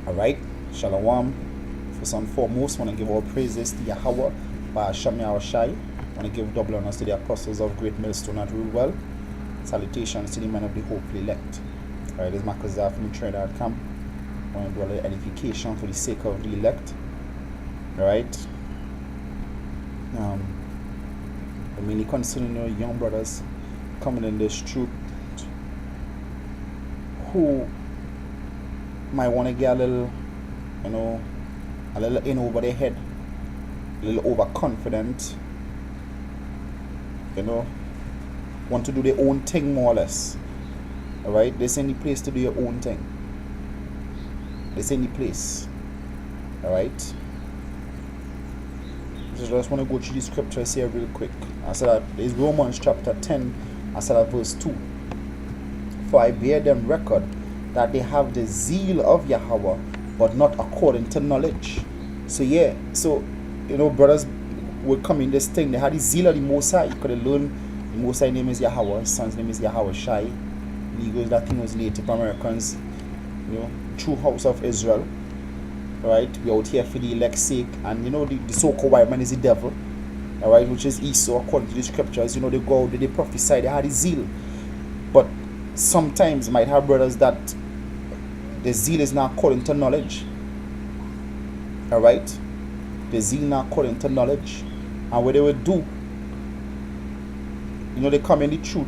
Alright, Shalom. First and foremost, want to give all praises to Yahweh by Hashem Yahushai. Want to give double honors to the apostles of Great Millstone that rule well. Salutations to the men of the hopefully elect. Alright, this is Marcus from Trinidad Camp. I want to do a little edification for the sake of the elect. Alright. Mainly concerning your young brothers coming in this truth who might want to get a little, a little in over their head, a little overconfident, want to do their own thing more or less. Alright, this ain't the place to do your own thing. This ain't the place. Alright. So I just want to go through the scriptures here real quick. I said that there's Romans chapter 10, I said that verse 2. For I bear them record that they have the zeal of Yahweh, but not according to knowledge. So yeah, brothers would come in this thing. They had the zeal of the Most High. You could have learned the Most High name is Yahweh, his son's name is Yahweh Shai. Negroes, that thing was Native Americans, true house of Israel. Right, we out here for the elect's sake, and the so-called white man is the devil, alright, which is Esau according to the scriptures. They go out, they prophesy, they had the zeal. But sometimes might have brothers that the zeal is not according to knowledge. Alright, the zeal not according to knowledge, and what they would do, they come in the truth,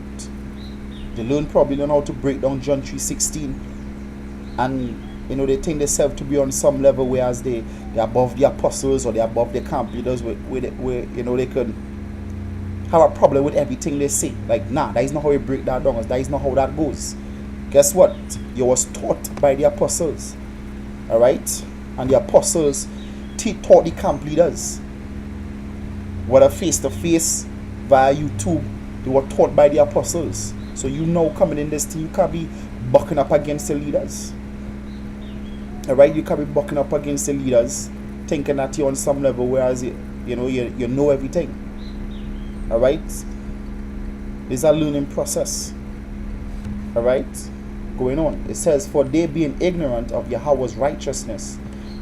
they probably learn how to break down John 3:16, and they think themselves to be on some level, whereas they're above the apostles or they're above the camp leaders, where they could have a problem with everything they say. Like, nah, that is not how you break that down. That is not how that goes. Guess what? You was taught by the apostles, all right? And the apostles taught the camp leaders, whether face to face, via YouTube. They were taught by the apostles. So coming in this thing, you can't be bucking up against the leaders. Alright, you can be bucking up against the leaders, thinking that you're on some level, whereas you know everything. Alright, this is a learning process. Alright, going on. It says, for they being ignorant of Yahweh's righteousness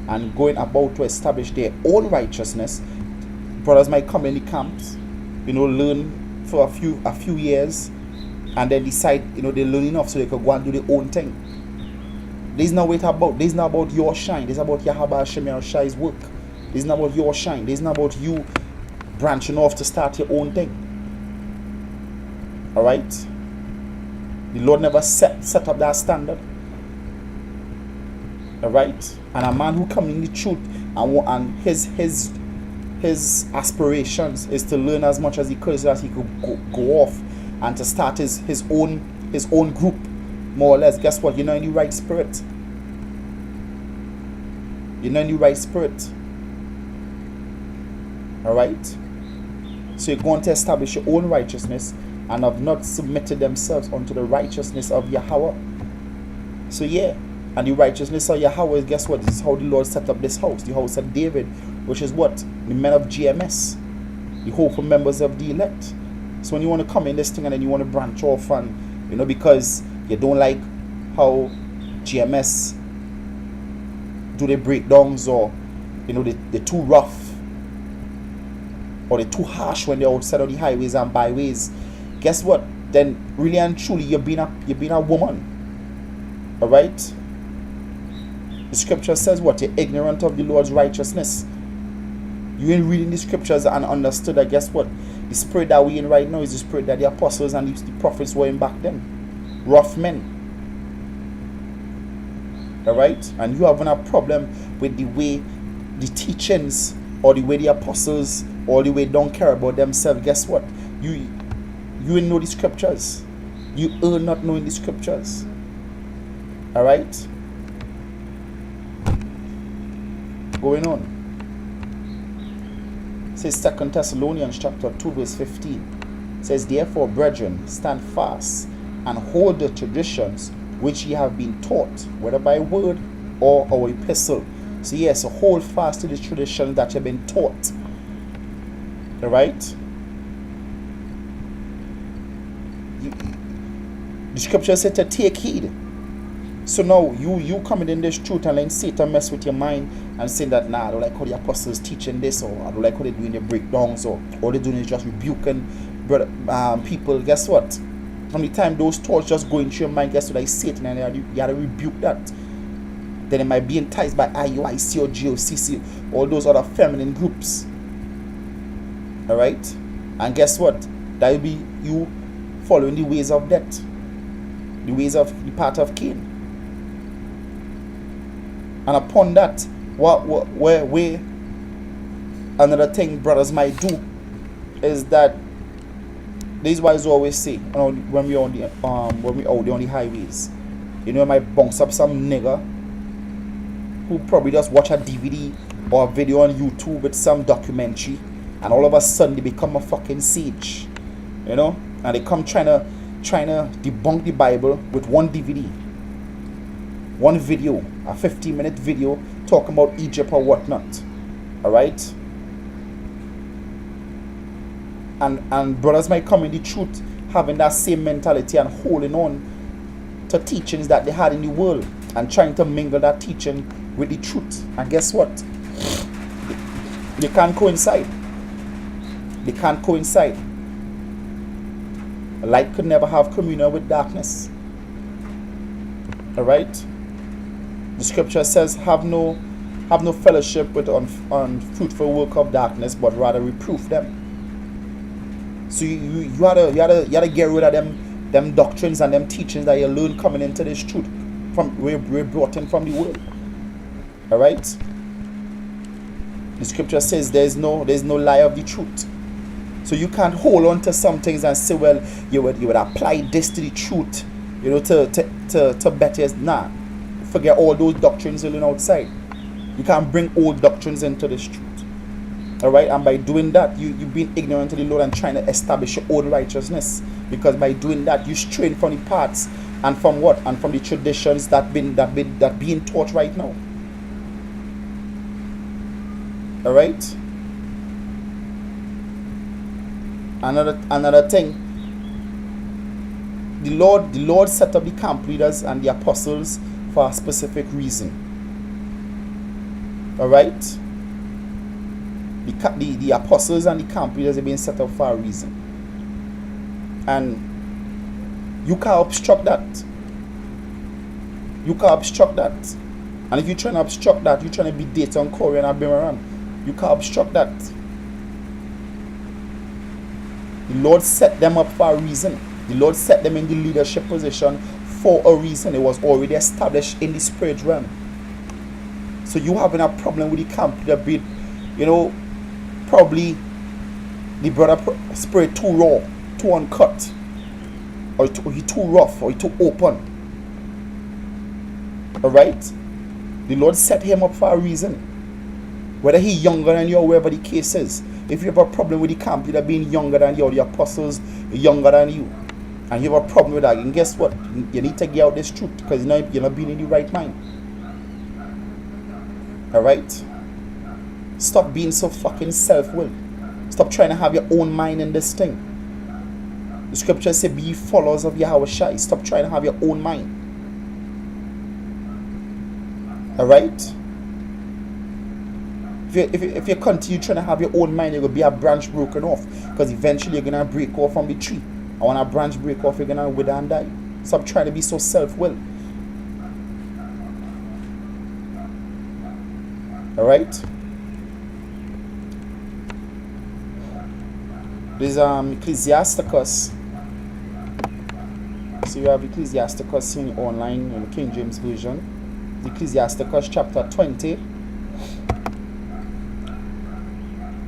and going about to establish their own righteousness, brothers might come in the camps, learn for a few years, and then decide, they learn enough so they can go and do their own thing. This is not what it's about. This is not about your shine. This is about Yahweh Hashem Yahushai's work. This is not about your shine. This is not about you branching off to start your own thing. Alright? The Lord never set up that standard. Alright? And a man who comes in the truth and his aspirations is to learn as much as he could, so that he could go off and to start his own group. More or less, guess what? You're not in the right spirit. You're not in the right spirit. Alright? So you're going to establish your own righteousness and have not submitted themselves unto the righteousness of Yahweh. So yeah, and the righteousness of Yahweh, guess what? This is how the Lord set up this house, the house of David, which is what? The men of GMS, the hopeful members of the elect. So when you want to come in this thing and then you want to branch off and, because you don't like how GMS do their breakdowns, or they're too rough, or they're too harsh when they're outside of the highways and byways. Guess what? Then really and truly you've been a woman. Alright? The scripture says what? You're ignorant of the Lord's righteousness. You ain't reading the scriptures and understood that, guess what? The spirit that we in right now is the spirit that the apostles and the prophets were in back then. Rough men. Alright? And you having a problem with the way the teachings, or the way the apostles, or the way they don't care about themselves. Guess what? You ain't know the scriptures. You are not knowing the scriptures. Alright? Going on. It says 2 Thessalonians chapter 2 verse 15. It says, therefore, brethren, stand fast and hold the traditions which ye have been taught, whether by word or our epistle. So yes, so hold fast to the tradition that you've been taught. Alright? The scripture said to take heed. So now you coming in this truth and then Satan mess with your mind and saying that, nah, I don't like how the apostles teaching this, or I don't like how they're doing their breakdowns, or all they're doing is just rebuking brother, people. Guess what? From the time those thoughts just go into your mind, guess what? Like Satan, and you gotta rebuke that. Then it might be enticed by IUIC or GOCC, all those other feminine groups. Alright? And guess what? That will be you following the ways of death, the ways of the path of Cain. And upon that, where another thing brothers might do is that this is why I always say, when we out there on the highways, you might bounce up some nigga who probably just watch a DVD or a video on YouTube with some documentary, and all of a sudden they become a fucking sage, and they come trying to debunk the Bible with one DVD, one video, a 15-minute video talking about Egypt or whatnot. Alright? And brothers might come in the truth having that same mentality and holding on to teachings that they had in the world and trying to mingle that teaching with the truth. And guess what? They can't coincide. They can't coincide. Light could never have communion with darkness. Alright? The scripture says, have no fellowship with unfruitful work of darkness, but rather reproof them. So you gotta get rid of them doctrines and them teachings that you learn coming into this truth from we're brought in from the world. Alright? The scripture says there's no lie of the truth. So you can't hold on to some things and say, well, you would apply this to the truth, to better. Nah. Forget all those doctrines you learn outside. You can't bring old doctrines into this truth. Alright? And by doing that, you've been ignorant to the Lord and trying to establish your own righteousness. Because by doing that, you strain from the paths and from what? And from the traditions that being taught right now. Alright? Another thing. The Lord set up the camp leaders and the apostles for a specific reason. Alright? The apostles and the camp leaders have been set up for a reason. And you can't obstruct that. You can't obstruct that. And if you're trying to obstruct that, you're trying to be Dayton, Corey, and Abimaran. You can't obstruct that. The Lord set them up for a reason. The Lord set them in the leadership position for a reason. It was already established in the spirit realm. So you having a problem with the camp leader being, probably the brother spirit too raw, too uncut, or he too rough, or he too open. Alright? The Lord set him up for a reason. Whether he younger than you or whatever the case is. If you have a problem with the camp leader being younger than you, or the apostles younger than you, and you have a problem with that, and guess what? You need to get out this truth, because you're not being in the right mind. Alright? Stop being so fucking self-willed. Stop trying to have your own mind in this thing. The scriptures say, be followers of Yahweh Shai. Stop trying to have your own mind. Alright? If you continue trying to have your own mind, you're going to be a branch broken off. Because eventually you're going to break off from the tree. And when a branch break off, you're going to wither and die. Stop trying to be so self-willed. Alright? There's Ecclesiasticus. So you have Ecclesiasticus in online in the King James Version. Ecclesiasticus chapter 20.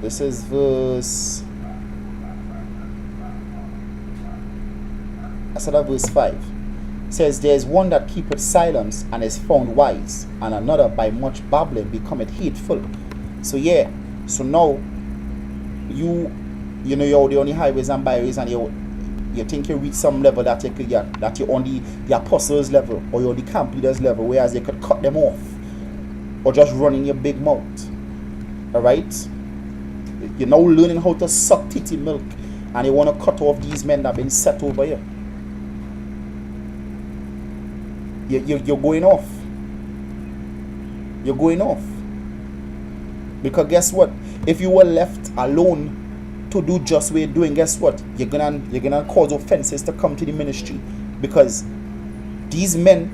This is verse 5. It says, there is one that keepeth silence and is found wise, and another by much babbling becometh hateful. So yeah, so now you're on the highways and byways, and you think you reach some level that you're on the apostles level, or you're on the camp leaders level, whereas you could cut them off or just run in your big mouth. Alright? You're now learning how to suck titty milk, and you want to cut off these men that have been set over you. You're going off. You're going off. Because guess what? If you were left alone to do just what you're doing, guess what? You're gonna cause offenses to come to the ministry. Because these men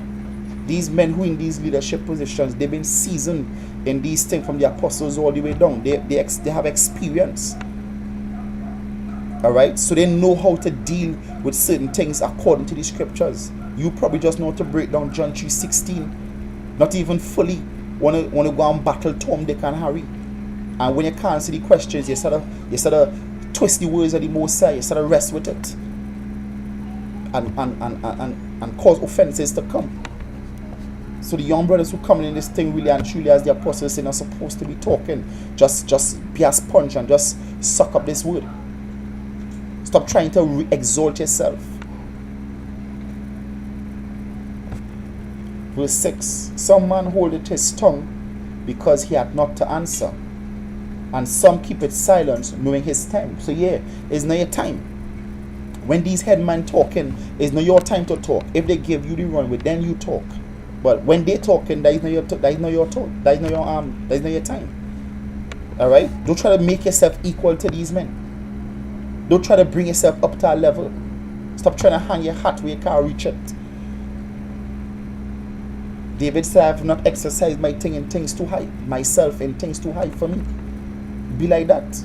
who in these leadership positions, they've been seasoned in these things from the apostles all the way down. They have experience. Alright? So they know how to deal with certain things according to the scriptures. You probably just know how to break down John 3:16. Not even fully want to go and battle Tom, Dick and Harry. And when you can't see the questions, you sort of twist the words of the Most High, you sort of rest with it. And cause offenses to come. So the young brothers who come in this thing really and truly, as the apostles say, are supposed to be talking. Just be a sponge and just suck up this word. Stop trying to exalt yourself. Verse 6. Some man holdeth his tongue because he had not to answer, and some keep it silent, knowing his time. So yeah, it's not your time. When these headmen talking, it's not your time to talk. If they give you the runway, then you talk. But when they talking, that is not your talk. That is not your talk. That is not your that is not your time. All right. Don't try to make yourself equal to these men. Don't try to bring yourself up to a level. Stop trying to hang your hat where you can't reach it. David said, "I have not exercised my thing in things too high, myself in things too high for me." Be like that.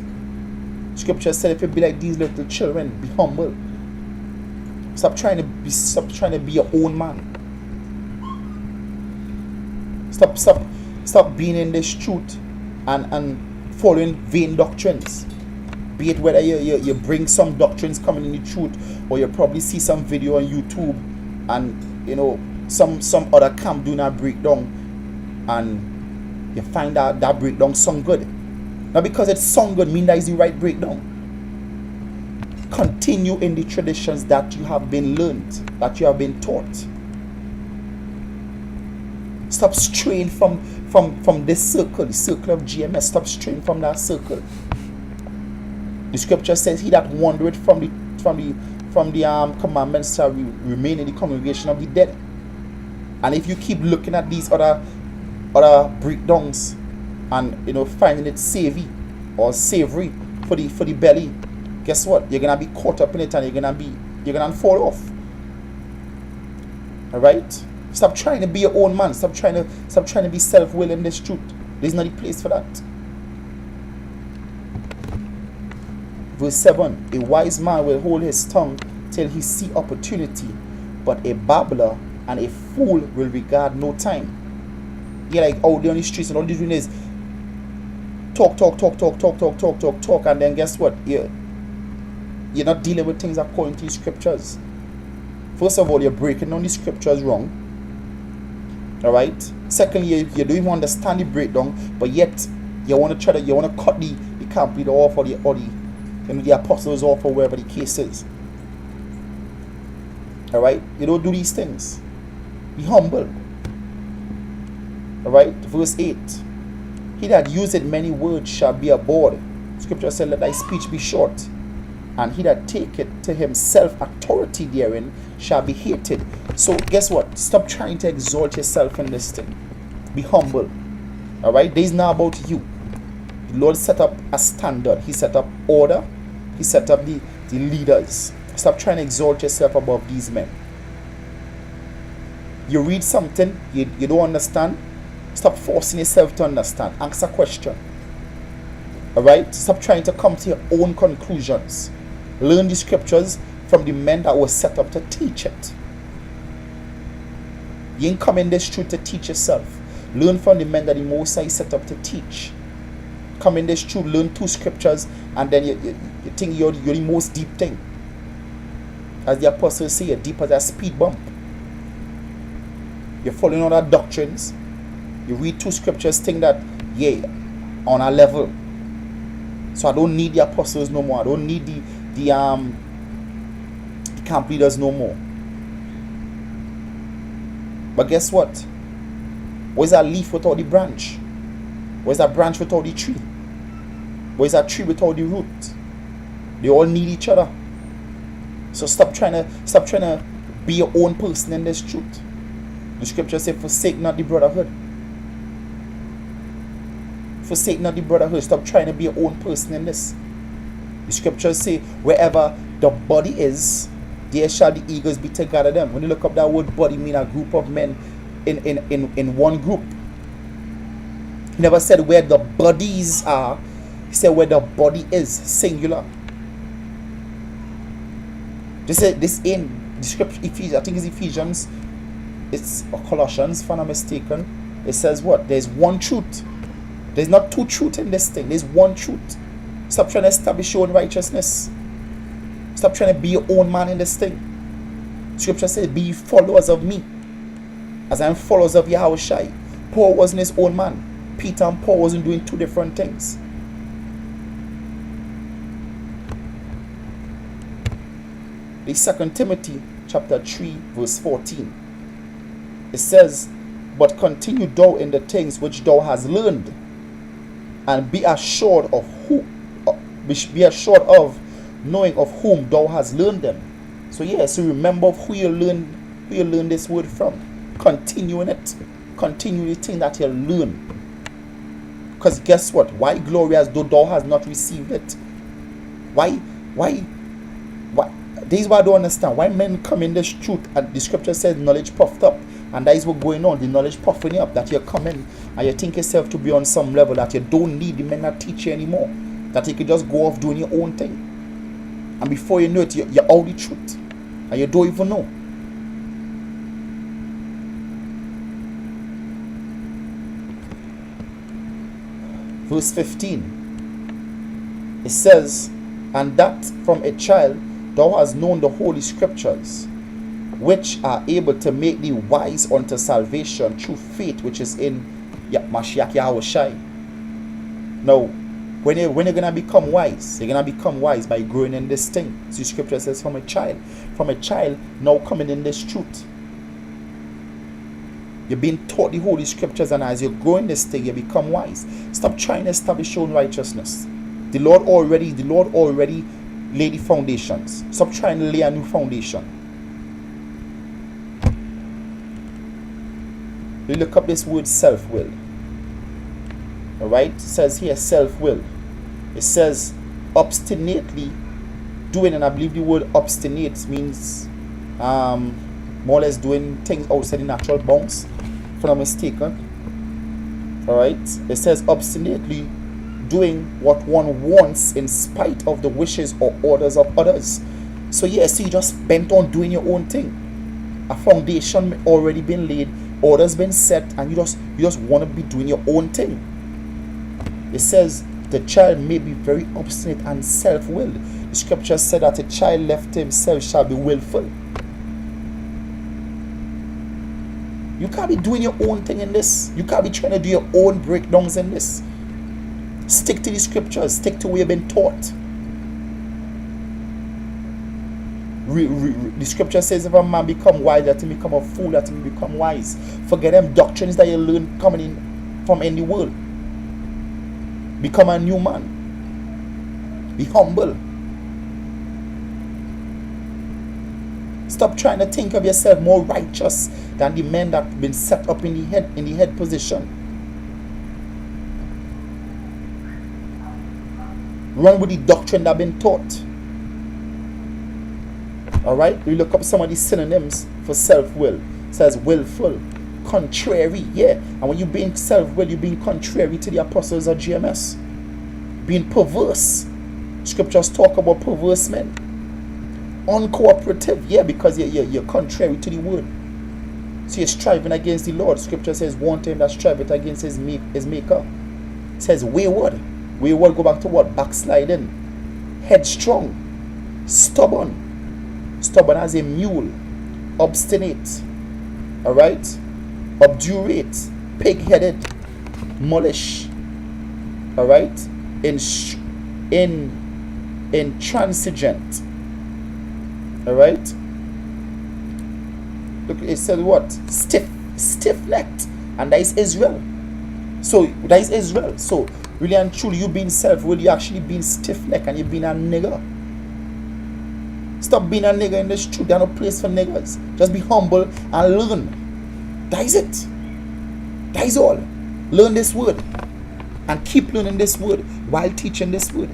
Scripture said, if you be like these little children, be humble. Stop trying to be your own man. Stop being in this truth and following vain doctrines. Be it whether you bring some doctrines coming in the truth, or you probably see some video on YouTube and some other camp doing a breakdown, and you find out that breakdown song good. Not because it song good mean that is the right breakdown. Continue in the traditions that you have been learned, that you have been taught. Stop straying from this circle, the circle of GMS. Stop straying from that circle. The scripture says, "He that wandereth from the commandments shall remain in the congregation of the dead." And if you keep looking at these other breakdowns and finding it savvy or savory for the belly, guess what? You're gonna be caught up in it, and you're gonna fall off. All right. Stop trying to be your own man. Stop trying to be self-will in this truth. There's not a place for that. Verse 7. A wise man will hold his tongue till he see opportunity, but a babbler and a fool will regard no time. You're like out there on the streets, and all they're doing is talk, and then guess what? You're not dealing with things according to the scriptures. First of all, you're breaking down the scriptures wrong. All right. Secondly, you don't even understand the breakdown, but yet you want to cut the camp leader off, or the apostles off, or wherever the case is. All right. You don't do these things. Be humble. All right. Verse 8. He that useth many words shall be abhorred. Scripture said, "Let thy speech be short." And he that taketh to himself authority therein shall be hated. So guess what? Stop trying to exalt yourself in this thing. Be humble. All right. This is not about you. The Lord set up a standard. He set up order. He set up the leaders. Stop trying to exalt yourself above these men. You read something you don't understand. Stop forcing yourself to understand. Ask a question. All right. Stop trying to come to your own conclusions. Learn the scriptures from the men that were set up to teach it. You ain't come in this truth to teach yourself. Learn from the men that the Most High set up to teach. Come in this truth, learn 2 scriptures, and then you think you're the most deep thing. As the apostles say, you're deep as a speed bump. You're following other doctrines. You read 2 scriptures, think that, yeah, on a level. So I don't need the apostles no more. I don't need the camp leaders no more. But guess what? Where's that leaf without the branch? Where's that branch without the tree? Where's that tree without the root? They all need each other. So stop trying to be your own person in this truth. The scripture says, forsake not the brotherhood. Forsake not the brotherhood. Stop trying to be your own person in this. The scriptures say, wherever the body is, there shall the eagles be together them. When you look up that word body, mean a group of men in one group. He never said where the bodies are. He said where the body is, singular. This in the scripture, Ephesians, I think it's Ephesians, it's Colossians, if I'm not mistaken. It says what? There's one truth. There's not two truths in this thing. There's one truth. Stop trying to establish your own righteousness. Stop trying to be your own man in this thing. Scripture says, be followers of me, as I am followers of Yahushua. Paul wasn't his own man. Peter and Paul wasn't doing two different things. The 2 Timothy chapter 3 verse 14. It says, but continue thou in the things which thou hast learned, and be assured of knowing of whom thou hast learned them. So so remember who you learn this word from. Continue in it. Continue the thing that you learn. Because guess what? Why glory as though thou hast not received it? Why? This is why I don't understand. Why men come in this truth and the scripture says knowledge puffed up. And that is what's going on. The knowledge puffing up. That you come in and you think yourself to be on some level that you don't need the men that teach you anymore. That you can just go off doing your own thing. And before you know it, you're out the truth. And you don't even know. Verse 15. It says, and that from a child thou hast known the holy scriptures, which are able to make thee wise unto salvation through faith which is in Mashiach Yahushua. Now, when you're going to become wise, you're going to become wise by growing in this thing. So the scripture says from a child now coming in this truth. You're being taught the holy scriptures, and as you grow in this thing, you become wise. Stop trying to establish your own righteousness. The Lord already laid the foundations. Stop trying to lay a new foundation. We look up this word self-will. Alright? It says here self-will. It says obstinately doing, and I believe the word obstinate means more or less doing things outside the natural bounds, if I'm not mistaken. Alright? It says obstinately doing what one wants in spite of the wishes or orders of others. So you just bent on doing your own thing. A foundation already been laid, orders been set, and you just want to be doing your own thing. It says the child may be very obstinate and self-willed. The scripture said that a child left to himself shall be willful. You can't be doing your own thing in this. You can't be trying to do your own breakdowns in this. Stick to the scriptures. Stick to where you've been taught. The scripture says if a man become wise, let him become a fool, let him become wise. Forget them doctrines that you learn coming in from any world. Become a new man. Be humble. Stop trying to think of yourself more righteous than the men that have been set up in the head position. Run with the doctrine that have been taught. Alright? We look up some of the synonyms for self-will. It says willful, contrary, And when you're being self-will, you're being contrary to the apostles of GMS. Being perverse. Scriptures talk about perverse men. Uncooperative, because you're contrary to the word. So you're striving against the Lord. Scripture says one time that striveth against his maker. It says wayward. Wayward go back to what? Backsliding. Headstrong. Stubborn as a mule. Obstinate. Alright? Obdurate. Pig-headed. Mullish. Alright? Intransigent. Alright? Look, it said what? Stiff-necked. And that is Israel. So really and truly, you being self-will, you actually being stiff-necked and you being a nigger. Stop being a nigger in this truth. There's no place for niggers. Just be humble and learn. That is it. That is all. Learn this word and keep learning this word while teaching this word.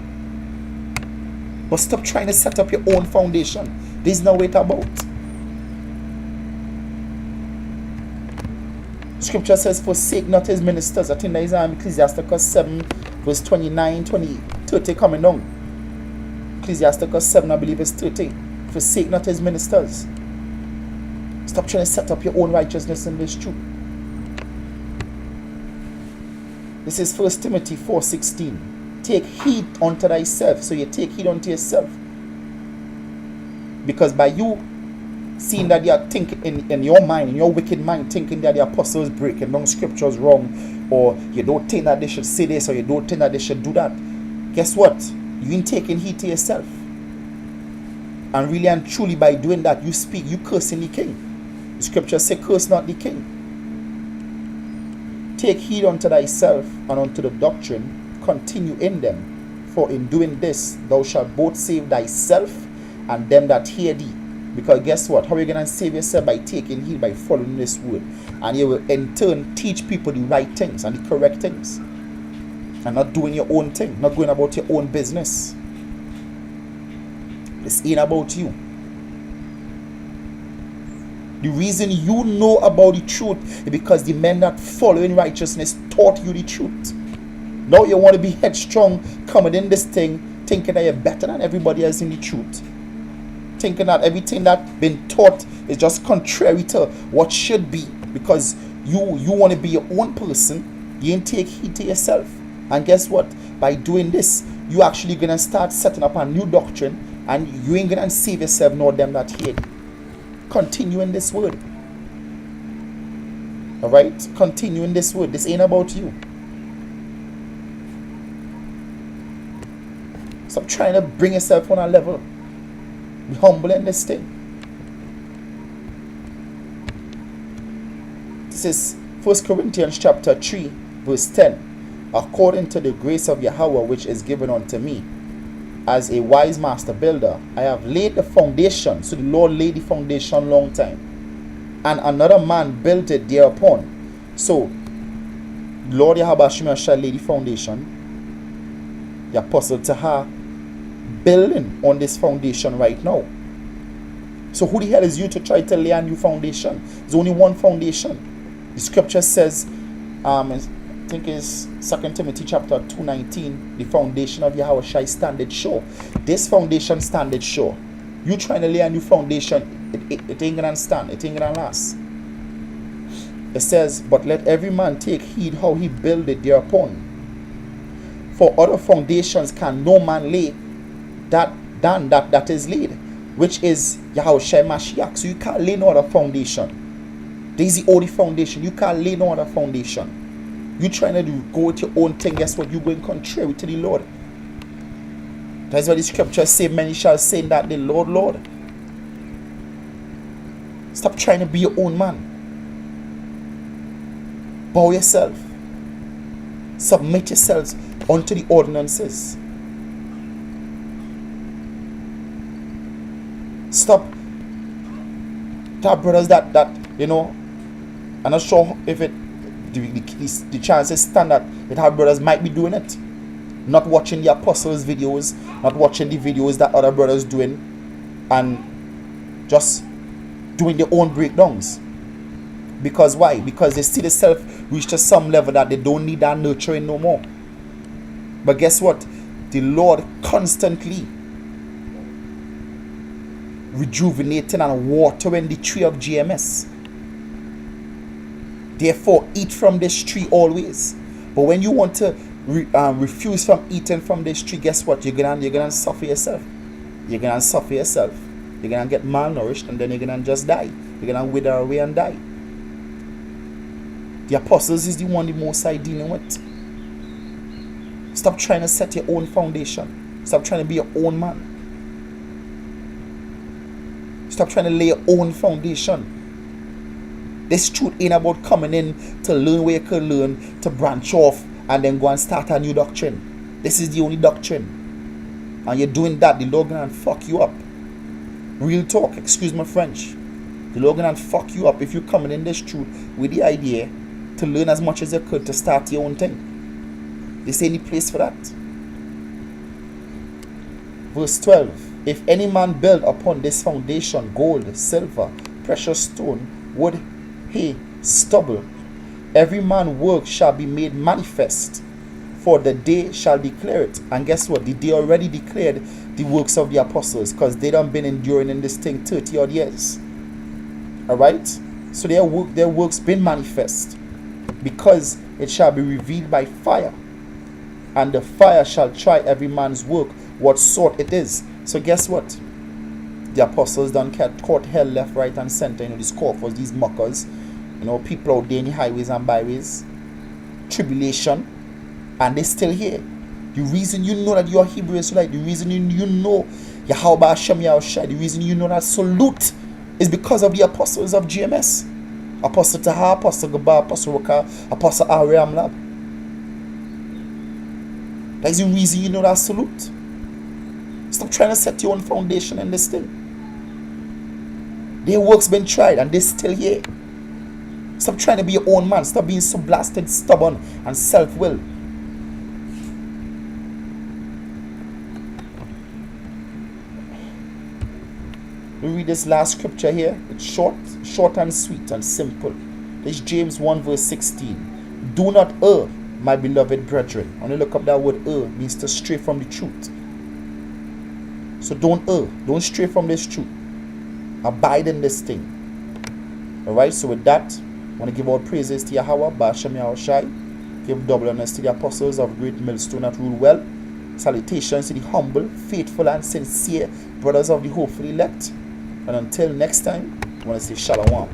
But stop trying to set up your own foundation. This is not what it's about. Scripture says, forsake not his ministers. I think that is Ecclesiasticus 7 verse 29, 20, 30 coming down. Ecclesiasticus 7, I believe, is 30. Forsake not his ministers. Stop trying to set up your own righteousness in this truth. This is 1 Timothy 4:16. Take heed unto thyself. So you take heed unto yourself. Because by you seeing that you are thinking in your mind, in your wicked mind, thinking that the apostles breaking down scriptures wrong, or you don't think that they should say this, or you don't think that they should do that, guess what? You ain't taking heed to yourself. And really and truly, by doing that, you cursing the king. The scripture say, curse not the king. Take heed unto thyself and unto the doctrine, continue in them, for in doing this thou shalt both save thyself and them that hear thee. Because guess what? How are you going to save yourself? By taking heed, by following this word. And you will in turn teach people the right things and the correct things. And not doing your own thing, not going about your own business. This ain't about you. The reason you know about the truth is because the men that follow in righteousness taught you the truth. Now you want to be headstrong, coming in this thing, thinking that you're better than everybody else in the truth. Thinking that everything that's been taught is just contrary to what should be, because you want to be your own person. You ain't take heed to yourself. And guess what? By doing this, you actually gonna start setting up a new doctrine, and you ain't gonna save yourself nor them that hear. Continue in this word. Alright? Continue in this word. This ain't about you. Stop trying to bring yourself on a level. Be humble in this thing. This is 1 Corinthians chapter 3 verse 10. According to the grace of Yahweh which is given unto me, as a wise master builder, I have laid the foundation. So the Lord laid the foundation long time, and another man built it thereupon. So Lord Yahweh shall lay the foundation. The apostle Taha building on this foundation right now. So who the hell is you to try to lay a new foundation? There's only one foundation. The scripture says, I think it's 2 Timothy chapter 2:19, the foundation of Yahweh shall stand it sure. This foundation stand it sure. You trying to lay a new foundation, it ain't gonna stand, it ain't gonna last. It says, but let every man take heed how he builded thereupon. For other foundations can no man lay that is laid, which is Yahushua Mashiach. So you can't lay no other foundation. This is the only foundation. You can't lay no other foundation. You trying to go with your own thing. Guess what? You're going contrary to the Lord. That's why the scriptures say, many shall say that the Lord, Lord. Stop trying to be your own man. Bow yourself. Submit yourselves unto the ordinances. Stop. Tell brothers that you know, I'm not sure if the chances stand that our brothers might be doing it. Not watching the apostles' videos, not watching the videos that other brothers doing, and just doing their own breakdowns. Because why? Because they see themselves reach to some level that they don't need that nurturing no more. But guess what? The Lord constantly rejuvenating and watering the tree of GMS. Therefore, eat from this tree always. But when you want to refuse from eating from this tree, guess what? You're gonna suffer yourself. You're gonna suffer yourself. You're gonna get malnourished, and then you're gonna just die. You're gonna wither away and die. The apostles is the one the Most High dealing with. Stop trying to set your own foundation. Stop trying to be your own man. Stop trying to lay your own foundation. This truth ain't about coming in to learn where you can learn, to branch off, and then go and start a new doctrine. This is the only doctrine. And you're doing that, the Lord gonna fuck you up. Real talk, excuse my French. The Lord gonna fuck you up if you're coming in this truth with the idea to learn as much as you could to start your own thing. This ain't the place for that. Verse 12. If any man build upon this foundation gold, silver, precious stone, wood, hay, stubble, every man's work shall be made manifest, for the day shall declare it. And guess what? The day already declared the works of the apostles, because they done been enduring in this thing 30 odd years. Alright? So their works been manifest, because it shall be revealed by fire, and the fire shall try every man's work, what sort it is. So guess what? The apostles done caught hell left, right, and center. These scoffers, these mockers, people out there in the highways and byways, tribulation, and they still here. The reason you know that you are Hebrew Israelite, the reason you know Yahweh Hashem Yahushua, the reason you know that salute is because of the apostles of GMS. Apostle Taha, Apostle Gaba, Apostle Roka, Apostle Ariam Lab. That is the reason you know that salute. Stop trying to set your own foundation in this thing. Their work's been tried and they're still here. Stop trying to be your own man. Stop being so blasted, stubborn, and self-willed. We read this last scripture here. It's short and sweet and simple. This is James 1 verse 16. Do not err, my beloved brethren. When you look up that word err, it means to stray from the truth. So don't err. Don't stray from this truth. Abide in this thing. Alright, so with that, I want to give all praises to Yahweh, Ba'ashem Yahushai. Give double honors to the apostles of great millstone that rule well. Salutations to the humble, faithful, and sincere brothers of the hopefully elect. And until next time, I want to say Shalom.